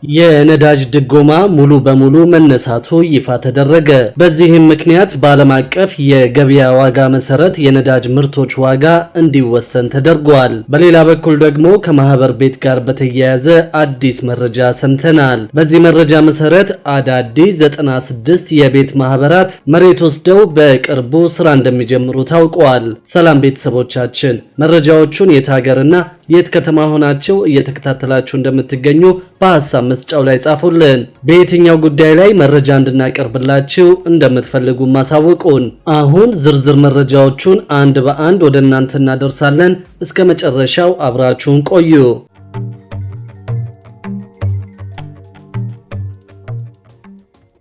የነዳጅ ድጎማ ሙሉ በሙሉ መነሳቱ ይፋ ተደረገ። በዚህም ምክንያት በዓለም አቀፍ የገበያ ዋጋ መሰረት የነዳጅ ምርቶች ዋጋ እንዲወሰን ተደርጓል። በሌላ በኩል ደግሞ ከማህበር ቤት ጋር በተያያዘ አዲስ መረጃ ሰምተናል። በዚህ መረጃ መሰረት አዳዲስ 96 የቤት ማህበራት መሬት ወስደው በቅርቡ ስራ እንደሚጀምሩ ታውቋል። ሰላም ቤተሰቦቻችን፣ መረጃዎቹን የት ሀገርና የት ከተማ ሆናችሁ እየተከታተላችሁ እንደምትገኙ በሐሳብ መስጫው ላይ ጻፉልን። በየትኛው ጉዳይ ላይ መረጃ እንድናቀርብላችሁ እንደምትፈልጉ ማሳወቁን። አሁን ዝርዝር መረጃዎቹን አንድ በአንድ ወደ እናንተ እናደርሳለን። እስከ መጨረሻው አብራችሁን ቆዩ።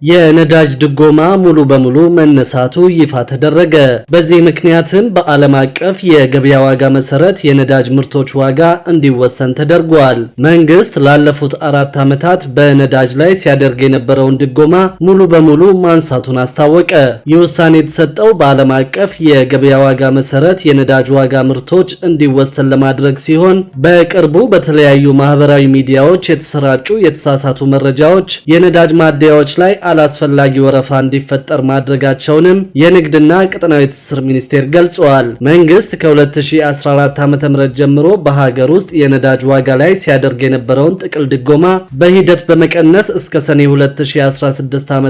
የነዳጅ ድጎማ ሙሉ በሙሉ መነሳቱ ይፋ ተደረገ። በዚህ ምክንያትም በዓለም አቀፍ የገበያ ዋጋ መሰረት የነዳጅ ምርቶች ዋጋ እንዲወሰን ተደርጓል። መንግስት ላለፉት 4 ዓመታት በነዳጅ ላይ ሲያደርግ የነበረውን ድጎማ ሙሉ በሙሉ ማንሳቱን አስታወቀ። ይህ ውሳኔ የተሰጠው በዓለም አቀፍ የገበያ ዋጋ መሰረት የነዳጅ ዋጋ ምርቶች እንዲወሰን ለማድረግ ሲሆን በቅርቡ በተለያዩ ማህበራዊ ሚዲያዎች የተሰራጩ የተሳሳቱ መረጃዎች የነዳጅ ማደያዎች ላይ አላስፈላጊ ወረፋ እንዲፈጠር ማድረጋቸውንም የንግድና ቀጠናዊ ትስስር ሚኒስቴር ገልጿል። መንግስት ከ2014 ዓ.ም ጀምሮ በሀገር ውስጥ የነዳጅ ዋጋ ላይ ሲያደርግ የነበረውን ጥቅል ድጎማ በሂደት በመቀነስ እስከ ሰኔ 2016 ዓ.ም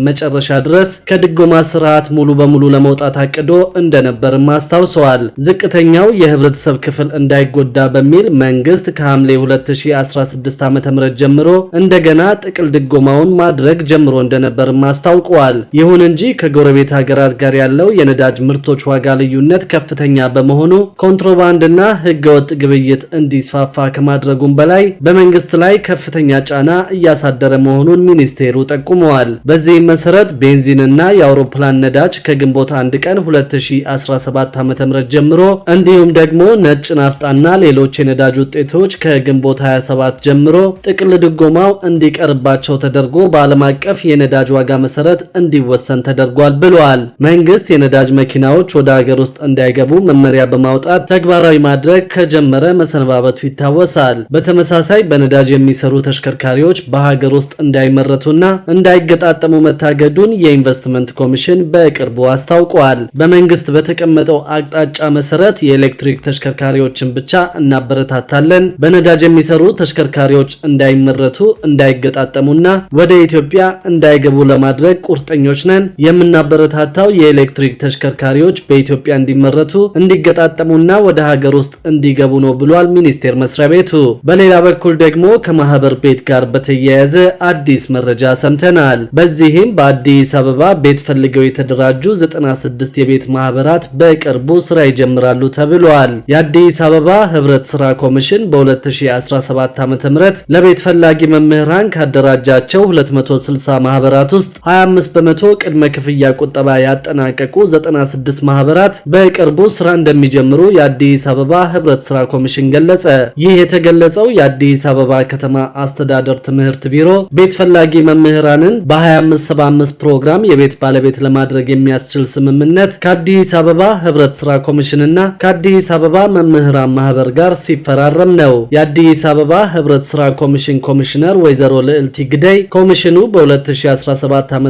መጨረሻ ድረስ ከድጎማ ስርዓት ሙሉ በሙሉ ለመውጣት አቅዶ እንደነበርም አስታውሰዋል። ዝቅተኛው የህብረተሰብ ክፍል እንዳይጎዳ በሚል መንግስት ከሐምሌ 2016 ዓ.ም ጀምሮ እንደገና ጥቅል ድጎማውን ማድረግ ጀምሮ እንደነበርም አስታውቀዋል። ይሁን እንጂ ከጎረቤት ሀገራት ጋር ያለው የነዳጅ ምርቶች ዋጋ ልዩነት ከፍተኛ በመሆኑ ኮንትሮባንድና ህገወጥ ግብይት እንዲስፋፋ ከማድረጉም በላይ በመንግስት ላይ ከፍተኛ ጫና እያሳደረ መሆኑን ሚኒስቴሩ ጠቁመዋል። በዚህም መሰረት ቤንዚንና የአውሮፕላን ነዳጅ ከግንቦት 1 ቀን 2017 ዓ.ም ጀምሮ እንዲሁም ደግሞ ነጭ ናፍጣና ሌሎች የነዳጅ ውጤቶች ከግንቦት 27 ጀምሮ ጥቅል ድጎማው እንዲቀርባቸው ተደርጎ በዓለም አቀፍ የነዳጅ ዋጋ መሰረት እንዲወሰን ተደርጓል ብለዋል። መንግስት የነዳጅ መኪናዎች ወደ ሀገር ውስጥ እንዳይገቡ መመሪያ በማውጣት ተግባራዊ ማድረግ ከጀመረ መሰነባበቱ ይታወሳል። በተመሳሳይ በነዳጅ የሚሰሩ ተሽከርካሪዎች በሀገር ውስጥ እንዳይመረቱና እንዳይገጣጠሙ መታገዱን የኢንቨስትመንት ኮሚሽን በቅርቡ አስታውቋል። በመንግስት በተቀመጠው አቅጣጫ መሰረት የኤሌክትሪክ ተሽከርካሪዎችን ብቻ እናበረታታለን፣ በነዳጅ የሚሰሩ ተሽከርካሪዎች እንዳይመረቱ እንዳይገጣጠሙና ወደ ኢትዮጵያ እንዳይገቡ ለማድረግ ቁርጠኞች ነን። የምናበረታታው የኤሌክትሪክ ተሽከርካሪዎች በኢትዮጵያ እንዲመረቱ እንዲገጣጠሙና ወደ ሀገር ውስጥ እንዲገቡ ነው ብሏል ሚኒስቴር መስሪያ ቤቱ። በሌላ በኩል ደግሞ ከማህበር ቤት ጋር በተያያዘ አዲስ መረጃ ሰምተናል። በዚህም በአዲስ አበባ ቤት ፈልገው የተደራጁ 96 የቤት ማህበራት በቅርቡ ስራ ይጀምራሉ ተብሏል። የአዲስ አበባ ህብረት ስራ ኮሚሽን በ2017 ዓ.ም ለቤት ፈላጊ መምህራን ካደራጃቸው 260 ማህበራት ውስጥ 25 በመቶ ቅድመ ክፍያ ቁጠባ ያጠናቀቁ 96 ማህበራት በቅርቡ ስራ እንደሚጀምሩ የአዲስ አበባ ህብረት ስራ ኮሚሽን ገለጸ። ይህ የተገለጸው የአዲስ አበባ ከተማ አስተዳደር ትምህርት ቢሮ ቤት ፈላጊ መምህራንን በ2575 ፕሮግራም የቤት ባለቤት ለማድረግ የሚያስችል ስምምነት ከአዲስ አበባ ህብረት ስራ ኮሚሽንና ከአዲስ አበባ መምህራን ማህበር ጋር ሲፈራረም ነው። የአዲስ አበባ ህብረት ስራ ኮሚሽን ኮሚሽነር ወይዘሮ ልዕልቲ ግደይ ኮሚሽኑ በ2017 ዓ.ም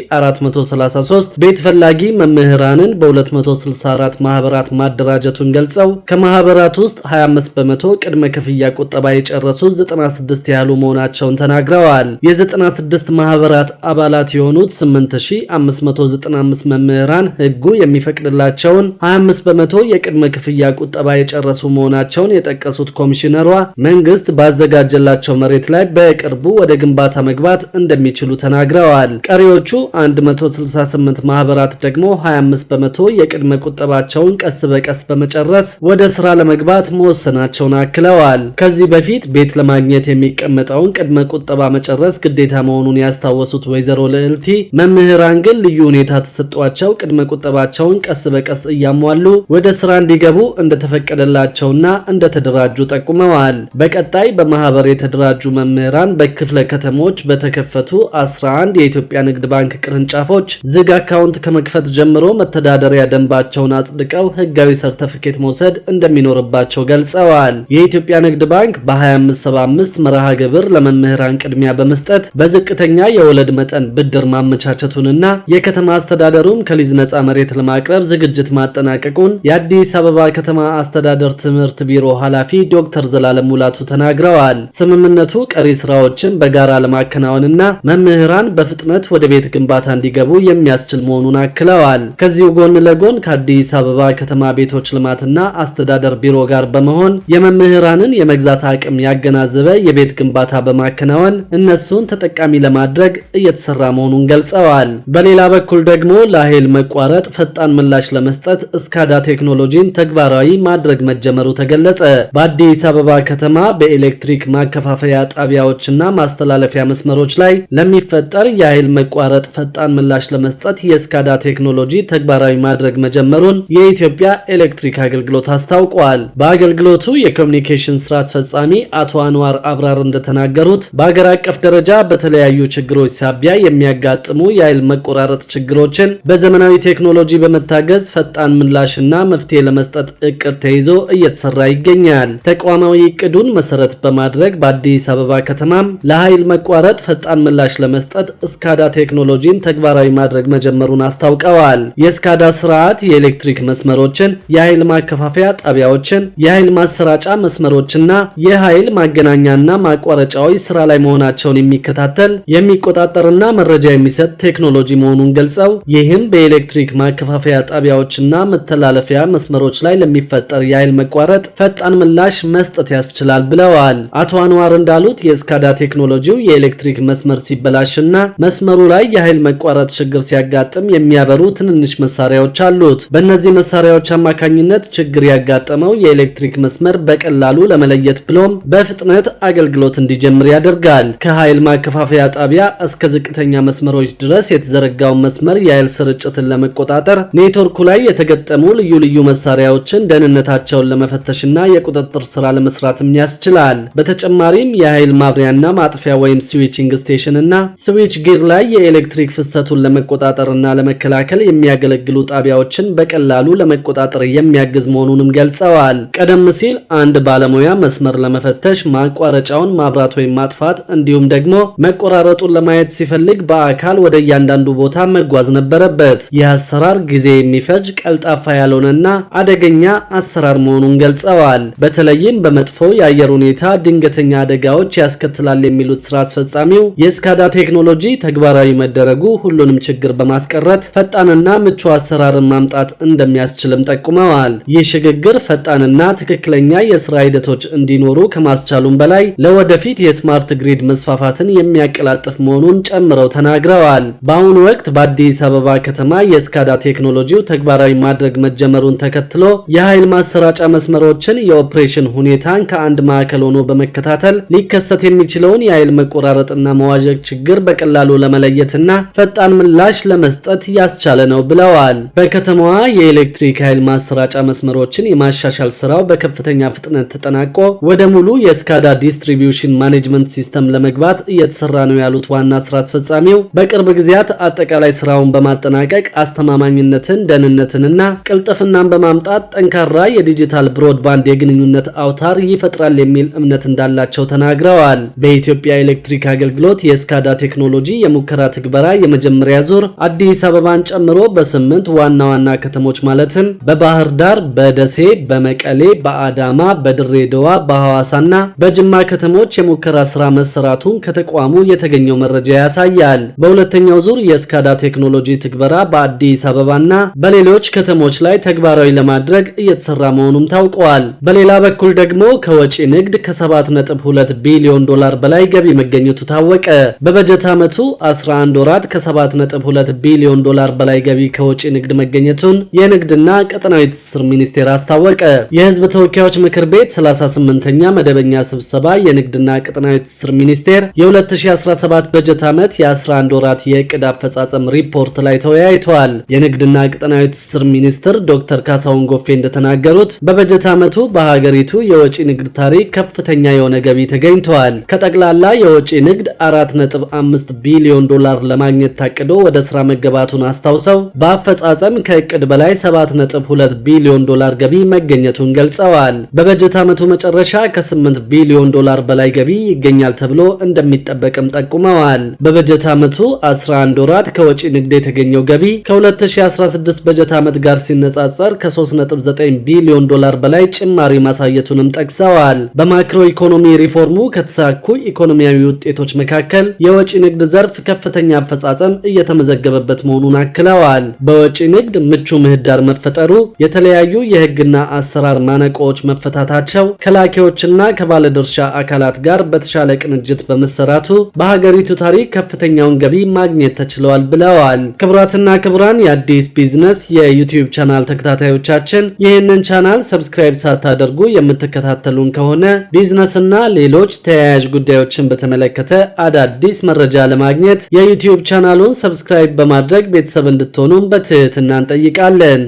23433 ቤት ፈላጊ መምህራንን በ264 ማህበራት ማደራጀቱን ገልጸው ከማህበራት ውስጥ 25 በመቶ ቅድመ ክፍያ ቁጠባ የጨረሱት 96 ያህሉ መሆናቸውን ተናግረዋል። የ96 ማህበራት አባላት የሆኑት 8595 መምህራን ህጉ የሚፈቅድላቸውን 25 በመቶ የቅድመ ክፍያ ቁጠባ የጨረሱ መሆናቸውን የጠቀሱት ኮሚሽነሯ መንግስት ባዘጋጀላቸው መሬት ላይ በቅርቡ ወደ ግንባታ መግባት እንደሚችሉ ተናግረዋል። ቀሪዎቹ 168 ማህበራት ደግሞ 25 በመቶ የቅድመ ቁጠባቸውን ቀስ በቀስ በመጨረስ ወደ ስራ ለመግባት መወሰናቸውን አክለዋል። ከዚህ በፊት ቤት ለማግኘት የሚቀመጠውን ቅድመ ቁጠባ መጨረስ ግዴታ መሆኑን ያስታወሱት ወይዘሮ ልዕልቲ መምህራን ግን ልዩ ሁኔታ ተሰጥቷቸው ቅድመ ቁጠባቸውን ቀስ በቀስ እያሟሉ ወደ ስራ እንዲገቡ እንደተፈቀደላቸውና እንደተደራጁ ጠቁመዋል። በቀጣይ በማህበር የተደራጁ መምህራን በክፍለ ከተሞች በተከ የከፈቱ 11 የኢትዮጵያ ንግድ ባንክ ቅርንጫፎች ዝግ አካውንት ከመክፈት ጀምሮ መተዳደሪያ ደንባቸውን አጽድቀው ህጋዊ ሰርተፊኬት መውሰድ እንደሚኖርባቸው ገልጸዋል። የኢትዮጵያ ንግድ ባንክ በ2575 መርሃ ግብር ለመምህራን ቅድሚያ በመስጠት በዝቅተኛ የወለድ መጠን ብድር ማመቻቸቱንና የከተማ አስተዳደሩም ከሊዝ ነፃ መሬት ለማቅረብ ዝግጅት ማጠናቀቁን የአዲስ አበባ ከተማ አስተዳደር ትምህርት ቢሮ ኃላፊ ዶክተር ዘላለም ሙላቱ ተናግረዋል። ስምምነቱ ቀሪ ስራዎችን በጋራ ለማከናወንና መምህራን በፍጥነት ወደ ቤት ግንባታ እንዲገቡ የሚያስችል መሆኑን አክለዋል። ከዚሁ ጎን ለጎን ከአዲስ አበባ ከተማ ቤቶች ልማትና አስተዳደር ቢሮ ጋር በመሆን የመምህራንን የመግዛት አቅም ያገናዘበ የቤት ግንባታ በማከናወን እነሱን ተጠቃሚ ለማድረግ እየተሰራ መሆኑን ገልጸዋል። በሌላ በኩል ደግሞ ለኃይል መቋረጥ ፈጣን ምላሽ ለመስጠት እስካዳ ቴክኖሎጂን ተግባራዊ ማድረግ መጀመሩ ተገለጸ። በአዲስ አበባ ከተማ በኤሌክትሪክ ማከፋፈያ ጣቢያዎችና ማስተላለፊያ መስመሮች ላይ ለሚፈጠር የኃይል መቋረጥ ፈጣን ምላሽ ለመስጠት የስካዳ ቴክኖሎጂ ተግባራዊ ማድረግ መጀመሩን የኢትዮጵያ ኤሌክትሪክ አገልግሎት አስታውቋል። በአገልግሎቱ የኮሚኒኬሽን ስራ አስፈጻሚ አቶ አንዋር አብራር እንደተናገሩት በአገር አቀፍ ደረጃ በተለያዩ ችግሮች ሳቢያ የሚያጋጥሙ የኃይል መቆራረጥ ችግሮችን በዘመናዊ ቴክኖሎጂ በመታገዝ ፈጣን ምላሽና መፍትሄ ለመስጠት እቅድ ተይዞ እየተሰራ ይገኛል። ተቋማዊ እቅዱን መሰረት በማድረግ በአዲስ አበባ ከተማም ለኃይል መቋረጥ ፈጣን ምላሽ ለመስጠት እስካዳ ቴክኖሎጂን ተግባራዊ ማድረግ መጀመሩን አስታውቀዋል። የስካዳ ስርዓት የኤሌክትሪክ መስመሮችን፣ የኃይል ማከፋፈያ ጣቢያዎችን፣ የኃይል ማሰራጫ መስመሮችና የኃይል ማገናኛና ማቋረጫዎች ስራ ላይ መሆናቸውን የሚከታተል የሚቆጣጠርና መረጃ የሚሰጥ ቴክኖሎጂ መሆኑን ገልጸው ይህም በኤሌክትሪክ ማከፋፈያ ጣቢያዎችና መተላለፊያ መስመሮች ላይ ለሚፈጠር የኃይል መቋረጥ ፈጣን ምላሽ መስጠት ያስችላል ብለዋል። አቶ አንዋር እንዳሉት የስካዳ ቴክኖሎጂው የኤሌክትሪክ መስመር ሲበላሽና መስመሩ ላይ የኃይል መቋረጥ ችግር ሲያጋጥም የሚያበሩ ትንንሽ መሳሪያዎች አሉት። በእነዚህ መሳሪያዎች አማካኝነት ችግር ያጋጠመው የኤሌክትሪክ መስመር በቀላሉ ለመለየት ብሎም በፍጥነት አገልግሎት እንዲጀምር ያደርጋል። ከኃይል ማከፋፈያ ጣቢያ እስከ ዝቅተኛ መስመሮች ድረስ የተዘረጋውን መስመር የኃይል ስርጭትን ለመቆጣጠር ኔትወርኩ ላይ የተገጠሙ ልዩ ልዩ መሳሪያዎችን ደህንነታቸውን ለመፈተሽና የቁጥጥር ስራ ለመስራትም ያስችላል። በተጨማሪም የኃይል ማብሪያና ማጥፊያ ወይም ስዊቺንግ ስቴሽን እና ስዊች ጊር ላይ የኤሌክትሪክ ፍሰቱን ለመቆጣጠርና ለመከላከል የሚያገለግሉ ጣቢያዎችን በቀላሉ ለመቆጣጠር የሚያግዝ መሆኑንም ገልጸዋል። ቀደም ሲል አንድ ባለሙያ መስመር ለመፈተሽ ማቋረጫውን ማብራት ወይም ማጥፋት እንዲሁም ደግሞ መቆራረጡን ለማየት ሲፈልግ በአካል ወደ እያንዳንዱ ቦታ መጓዝ ነበረበት። ይህ አሰራር ጊዜ የሚፈጅ ቀልጣፋ ያልሆነና አደገኛ አሰራር መሆኑን ገልጸዋል። በተለይም በመጥፎ የአየር ሁኔታ ድንገተኛ አደጋዎች ያስከትላል የሚሉት ስራ አስፈጻሚው የስካዳ ቴክኖሎጂ ተግባራዊ መደረጉ ሁሉንም ችግር በማስቀረት ፈጣንና ምቹ አሰራርን ማምጣት እንደሚያስችልም ጠቁመዋል። ይህ ሽግግር ፈጣንና ትክክለኛ የስራ ሂደቶች እንዲኖሩ ከማስቻሉም በላይ ለወደፊት የስማርት ግሪድ መስፋፋትን የሚያቀላጥፍ መሆኑን ጨምረው ተናግረዋል። በአሁኑ ወቅት በአዲስ አበባ ከተማ የስካዳ ቴክኖሎጂው ተግባራዊ ማድረግ መጀመሩን ተከትሎ የኃይል ማሰራጫ መስመሮችን የኦፕሬሽን ሁኔታን ከአንድ ማዕከል ሆኖ በመከታተል ሊከሰት የሚችለውን የኃይል መቆራረጥና መዋዠቅ ችግር በቀላሉ ለመለየትና ፈጣን ምላሽ ለመስጠት ያስቻለ ነው ብለዋል። በከተማዋ የኤሌክትሪክ ኃይል ማሰራጫ መስመሮችን የማሻሻል ስራው በከፍተኛ ፍጥነት ተጠናቆ ወደ ሙሉ የስካዳ ዲስትሪቢዩሽን ማኔጅመንት ሲስተም ለመግባት እየተሰራ ነው ያሉት ዋና ስራ አስፈጻሚው በቅርብ ጊዜያት አጠቃላይ ስራውን በማጠናቀቅ አስተማማኝነትን፣ ደህንነትንና ቅልጥፍናን በማምጣት ጠንካራ የዲጂታል ብሮድባንድ የግንኙነት አውታር ይፈጥራል የሚል እምነት እንዳላቸው ተናግረዋል። በኢትዮጵያ ኤሌክትሪክ አገልግሎት የስካዳ ቴክኖሎጂ የሙከራ ትግበራ የመጀመሪያ ዙር አዲስ አበባን ጨምሮ በ8 ዋና ዋና ከተሞች ማለትም በባህር ዳር፣ በደሴ፣ በመቀሌ፣ በአዳማ፣ በድሬዳዋ፣ በሐዋሳና በጅማ ከተሞች የሙከራ ስራ መሰራቱን ከተቋሙ የተገኘው መረጃ ያሳያል። በሁለተኛው ዙር የስካዳ ቴክኖሎጂ ትግበራ በአዲስ አበባና በሌሎች ከተሞች ላይ ተግባራዊ ለማድረግ እየተሰራ መሆኑም ታውቋል። በሌላ በኩል ደግሞ ከወጪ ንግድ ከ7.2 ቢሊዮን ዶላር በላይ ገቢ መገኘቱ ታወቀ። በበጀት ዓመቱ 11 ወራት ከ7.2 ቢሊዮን ዶላር በላይ ገቢ ከወጪ ንግድ መገኘቱን የንግድና ቀጠናዊ ትስስር ሚኒስቴር አስታወቀ። የህዝብ ተወካዮች ምክር ቤት 38ኛ መደበኛ ስብሰባ የንግድና ቀጠናዊ ትስስር ሚኒስቴር የ2017 በጀት ዓመት የ11 ወራት የዕቅድ አፈጻጸም ሪፖርት ላይ ተወያይቷል። የንግድና ቀጠናዊ ትስስር ሚኒስትር ዶክተር ካሳሁን ጎፌ እንደተናገሩት በበጀት ዓመቱ በሀገሪቱ የወጪ ንግድ ታሪክ ከፍተኛ የሆነ ገቢ ተገኝቷል። ከጠቅላላ የወጪ ንግድ $4.5 ቢሊዮን ለማግኘት ታቅዶ ወደ ስራ መገባቱን አስታውሰው በአፈጻጸም ከእቅድ በላይ $7.2 ቢሊዮን ገቢ መገኘቱን ገልጸዋል። በበጀት ዓመቱ መጨረሻ ከ8 ቢሊዮን በላይ ገቢ ይገኛል ተብሎ እንደሚጠበቅም ጠቁመዋል። በበጀት ዓመቱ 11 ወራት ከወጪ ንግድ የተገኘው ገቢ ከ2016 በጀት ዓመት ጋር ሲነጻጸር ከ3.9 ቢሊዮን በላይ ጭማሪ ማሳየቱንም ጠቅሰዋል። በማክሮ ኢኮኖሚ ሪፎርሙ ከተሳኩ ኢኮኖሚያዊ ውጤቶች መካከል የወጪ ንግድ ዘርፍ ከፍተኛ አፈጻጸም እየተመዘገበበት መሆኑን አክለዋል። በወጪ ንግድ ምቹ ምህዳር መፈጠሩ፣ የተለያዩ የህግና አሰራር ማነቆዎች መፈታታቸው፣ ከላኪዎችና ከባለድርሻ አካላት ጋር በተሻለ ቅንጅት በመሰራቱ በሀገሪቱ ታሪክ ከፍተኛውን ገቢ ማግኘት ተችሏል ብለዋል። ክቡራትና ክቡራን የአዲስ ቢዝነስ የዩቲዩብ ቻናል ተከታታዮቻችን ይህንን ቻናል ሰብስክራይብ ሳታደርጉ የምትከታተሉን ከሆነ ቢዝነስና ሌሎች ተያያዥ ጉዳዮችን በተመለከተ አዳዲስ መረጃ ለማግኘት የዩቲዩብ ቻናሉን ሰብስክራይብ በማድረግ ቤተሰብ እንድትሆኑም በትህትና እንጠይቃለን።